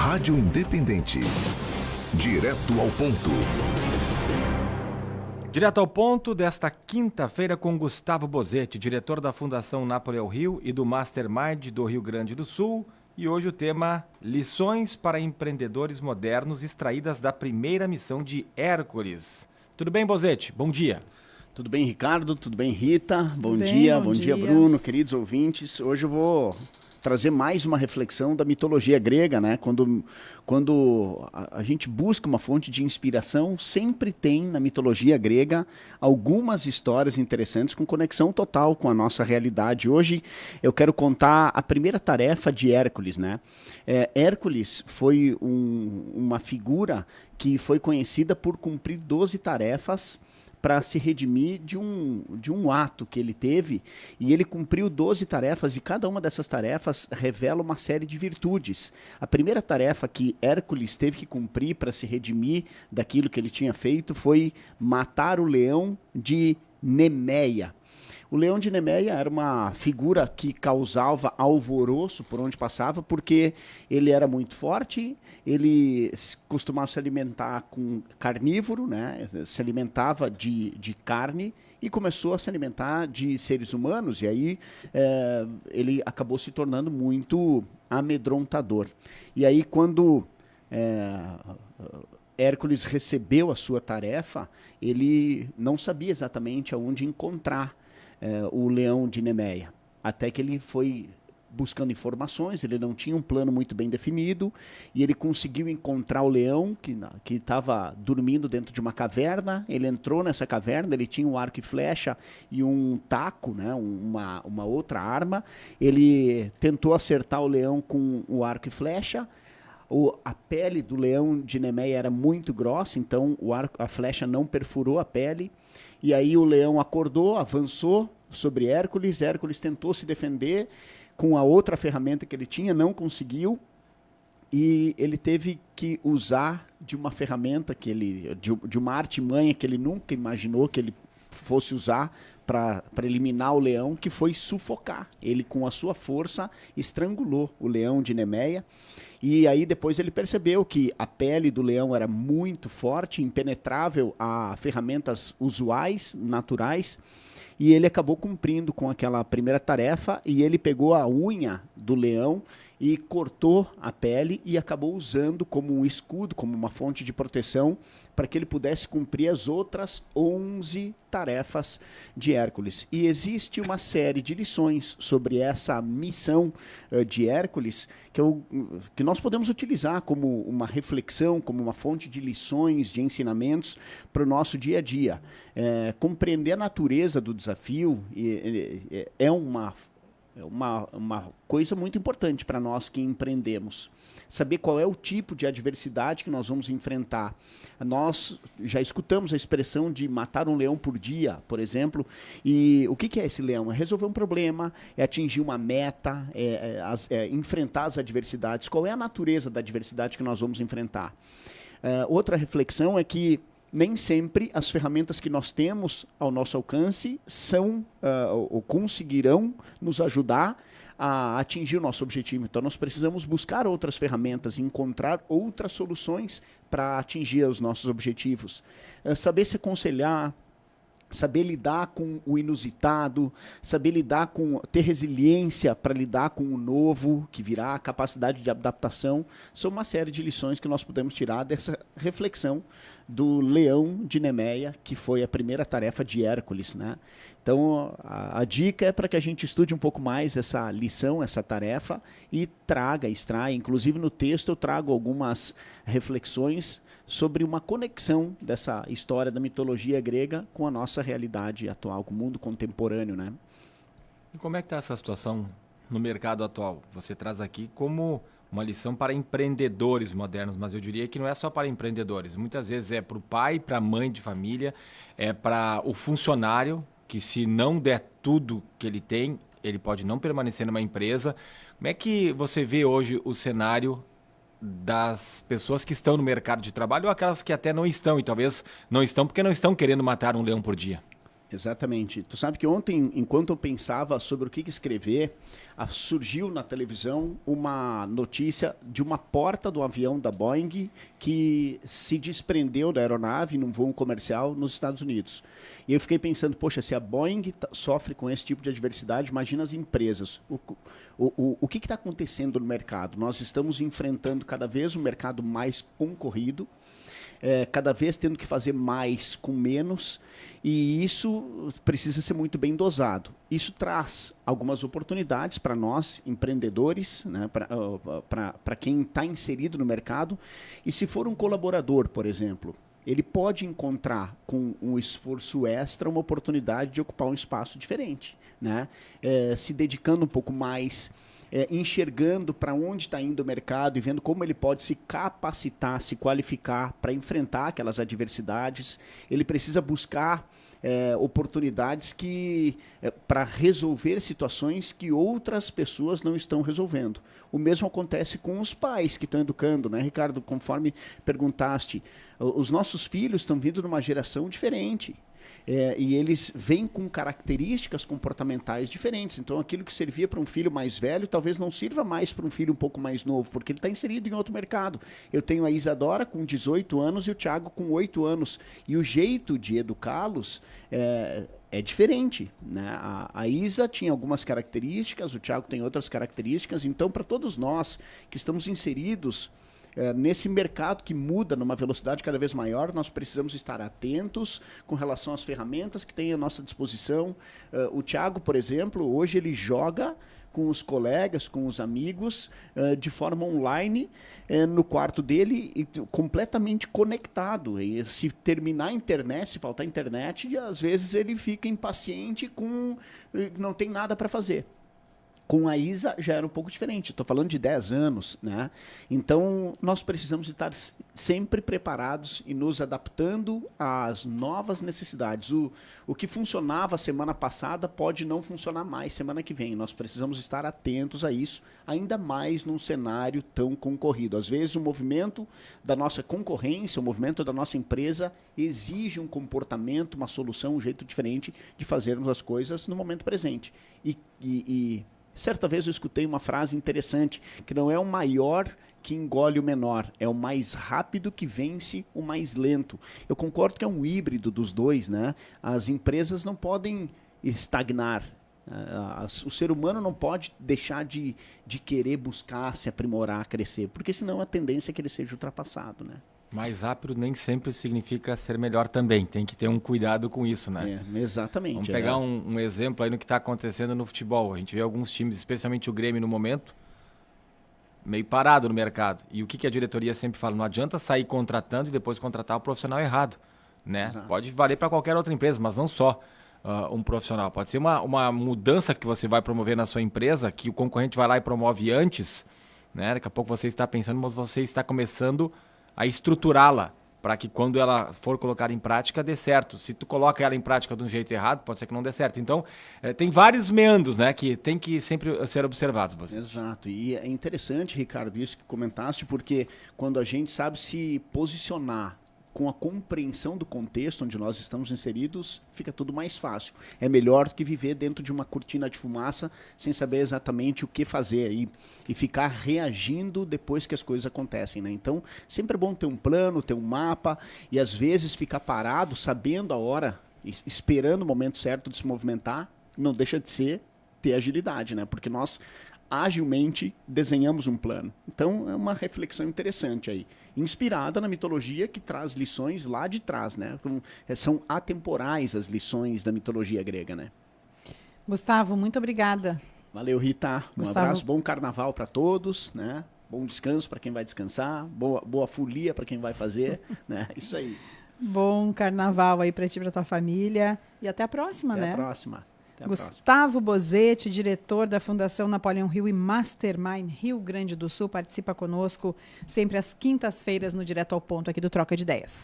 Rádio Independente. Direto ao ponto. Direto ao ponto desta quinta-feira com Gustavo Bozetti, diretor da Fundação Napoli ao Rio e do Mastermind do Rio Grande do Sul. E hoje o tema Lições para empreendedores modernos extraídas da primeira missão de Hércules. Tudo bem, Bozetti? Bom dia. Tudo bem, Ricardo? Tudo bem, Rita? Bom dia, Bruno, queridos ouvintes. Hoje eu vou trazer mais uma reflexão da mitologia grega, né? Quando a gente busca uma fonte de inspiração, sempre tem na mitologia grega algumas histórias interessantes com conexão total com a nossa realidade. Hoje eu quero contar a primeira tarefa de Hércules, né? Hércules foi uma figura que foi conhecida por cumprir 12 tarefas para se redimir de um ato que ele teve, e ele cumpriu 12 tarefas, e cada uma dessas tarefas revela uma série de virtudes. A primeira tarefa que Hércules teve que cumprir para se redimir daquilo que ele tinha feito foi matar o leão de Nemeia. O leão de Nemeia era uma figura que causava alvoroço por onde passava, porque ele era muito forte, ele costumava se alimentar com carnívoro, né? Se alimentava de carne e começou a se alimentar de seres humanos, e aí ele acabou se tornando muito amedrontador. E aí quando Hércules recebeu a sua tarefa, ele não sabia exatamente aonde encontrar o leão de Nemeia, até que ele foi buscando informações, ele não tinha um plano muito bem definido, e ele conseguiu encontrar o leão que estava dormindo dentro de uma caverna. Ele entrou nessa caverna, ele tinha um arco e flecha e um taco, né, uma outra arma. Ele tentou acertar o leão com o arco e flecha. A pele do leão de Nemeia era muito grossa, então a flecha não perfurou a pele. E aí o leão acordou, avançou sobre Hércules. Hércules tentou se defender com a outra ferramenta que ele tinha, não conseguiu. E ele teve que usar de uma ferramenta de uma artimanha que ele nunca imaginou que ele fosse usar para eliminar o leão, que foi sufocar. Ele, com a sua força, estrangulou o leão de Nemeia. E aí depois ele percebeu que a pele do leão era muito forte, impenetrável a ferramentas usuais, naturais, e ele acabou cumprindo com aquela primeira tarefa, e ele pegou a unha do leão e cortou a pele e acabou usando como um escudo, como uma fonte de proteção, para que ele pudesse cumprir as outras 11 tarefas de Hércules. E existe uma série de lições sobre essa missão de Hércules que nós podemos utilizar como uma reflexão, como uma fonte de lições, de ensinamentos para o nosso dia a dia. Compreender a natureza do desafio é uma coisa muito importante para nós que empreendemos. Saber qual é o tipo de adversidade que nós vamos enfrentar. Nós já escutamos a expressão de matar um leão por dia, por exemplo, e o que é esse leão? É resolver um problema, é atingir uma meta, enfrentar as adversidades. Qual é a natureza da adversidade que nós vamos enfrentar? Outra reflexão é que nem sempre as ferramentas que nós temos ao nosso alcance ou conseguirão nos ajudar a atingir o nosso objetivo. Então nós precisamos buscar outras ferramentas, encontrar outras soluções para atingir os nossos objetivos. Saber se aconselhar, saber lidar com o inusitado, ter resiliência para lidar com o novo que virá, capacidade de adaptação, são uma série de lições que nós podemos tirar dessa reflexão do leão de Nemeia, que foi a primeira tarefa de Hércules, né? Então a dica é para que a gente estude um pouco mais essa lição, essa tarefa, e extraia. Inclusive no texto eu trago algumas reflexões sobre uma conexão dessa história da mitologia grega com a nossa realidade atual, com o mundo contemporâneo, né? E como é que está essa situação no mercado atual? Você traz aqui como uma lição para empreendedores modernos, mas eu diria que não é só para empreendedores. Muitas vezes é para o pai, para a mãe de família, é para o funcionário, que se não der tudo que ele tem, ele pode não permanecer numa empresa. Como é que você vê hoje o cenário das pessoas que estão no mercado de trabalho ou aquelas que até não estão, e talvez não estão porque não estão querendo matar um leão por dia? Exatamente. Tu sabe que ontem, enquanto eu pensava sobre o que escrever, surgiu na televisão uma notícia de uma porta do avião da Boeing que se desprendeu da aeronave num voo comercial nos Estados Unidos. E eu fiquei pensando, poxa, se a Boeing sofre com esse tipo de adversidade, imagina as empresas. O que está acontecendo no mercado? Nós estamos enfrentando cada vez um mercado mais concorrido, cada vez tendo que fazer mais com menos, e isso precisa ser muito bem dosado. Isso traz algumas oportunidades para nós, empreendedores, né, para quem está inserido no mercado, e se for um colaborador, por exemplo, ele pode encontrar, com um esforço extra, uma oportunidade de ocupar um espaço diferente, né? Se dedicando um pouco mais, enxergando para onde está indo o mercado e vendo como ele pode se capacitar, se qualificar para enfrentar aquelas adversidades. Ele precisa buscar oportunidades para resolver situações que outras pessoas não estão resolvendo. O mesmo acontece com os pais que estão educando, né, Ricardo? Conforme perguntaste, os nossos filhos estão vindo de uma geração diferente. E eles vêm com características comportamentais diferentes. Então, aquilo que servia para um filho mais velho, talvez não sirva mais para um filho um pouco mais novo, porque ele está inserido em outro mercado. Eu tenho a Isadora com 18 anos e o Thiago com 8 anos. E o jeito de educá-los é diferente, né? A Isa tinha algumas características, o Thiago tem outras características. Então, para todos nós que estamos inseridos nesse mercado que muda numa velocidade cada vez maior, nós precisamos estar atentos com relação às ferramentas que tem à nossa disposição. O Thiago, por exemplo, hoje ele joga com os colegas, com os amigos, de forma online, no quarto dele, completamente conectado. E se terminar a internet, se faltar internet, às vezes ele fica impaciente, não tem nada para fazer. Com a Isa já era um pouco diferente. Estou falando de 10 anos, né? Então, nós precisamos estar sempre preparados e nos adaptando às novas necessidades. O que funcionava semana passada pode não funcionar mais semana que vem. Nós precisamos estar atentos a isso, ainda mais num cenário tão concorrido. Às vezes, o movimento da nossa concorrência, o movimento da nossa empresa exige um comportamento, uma solução, um jeito diferente de fazermos as coisas no momento presente. Certa vez eu escutei uma frase interessante, que não é o maior que engole o menor, é o mais rápido que vence o mais lento. Eu concordo que é um híbrido dos dois, né? As empresas não podem estagnar. O ser humano não pode deixar de querer buscar, se aprimorar, crescer, porque senão a tendência é que ele seja ultrapassado, né? Mais rápido nem sempre significa ser melhor também. Tem que ter um cuidado com isso, né? Exatamente. Vamos pegar um exemplo aí no que está acontecendo no futebol. A gente vê alguns times, especialmente o Grêmio no momento, meio parado no mercado. E o que a diretoria sempre fala? Não adianta sair contratando e depois contratar o profissional errado, né? Exato. Pode valer para qualquer outra empresa, mas não só um profissional. Pode ser uma mudança que você vai promover na sua empresa, que o concorrente vai lá e promove antes, né? Daqui a pouco você está pensando, mas você está começando a estruturá-la para que quando ela for colocada em prática dê certo. Se tu coloca ela em prática de um jeito errado, pode ser que não dê certo. Então, tem vários meandros, né, que tem que sempre ser observados. Você. Exato. E é interessante, Ricardo, isso que comentaste, porque quando a gente sabe se posicionar com a compreensão do contexto onde nós estamos inseridos, fica tudo mais fácil. É melhor do que viver dentro de uma cortina de fumaça sem saber exatamente o que fazer e ficar reagindo depois que as coisas acontecem, né? Então, sempre é bom ter um plano, ter um mapa e às vezes ficar parado, sabendo a hora, esperando o momento certo de se movimentar, não deixa de ser ter agilidade, né? Porque nós agilmente desenhamos um plano. Então, é uma reflexão interessante aí, inspirada na mitologia que traz lições lá de trás, né? São atemporais as lições da mitologia grega, né? Gustavo, muito obrigada. Valeu, Rita. Um abraço, bom carnaval para todos, né? Bom descanso para quem vai descansar, boa folia para quem vai fazer, né? Isso aí. Bom carnaval aí para ti e para tua família e até a próxima, né? Até a próxima. Gustavo Bozetti, diretor da Fundação Napoleão Hill e Mastermind Rio Grande do Sul, participa conosco sempre às quintas-feiras no Direto ao Ponto aqui do Troca de Ideias.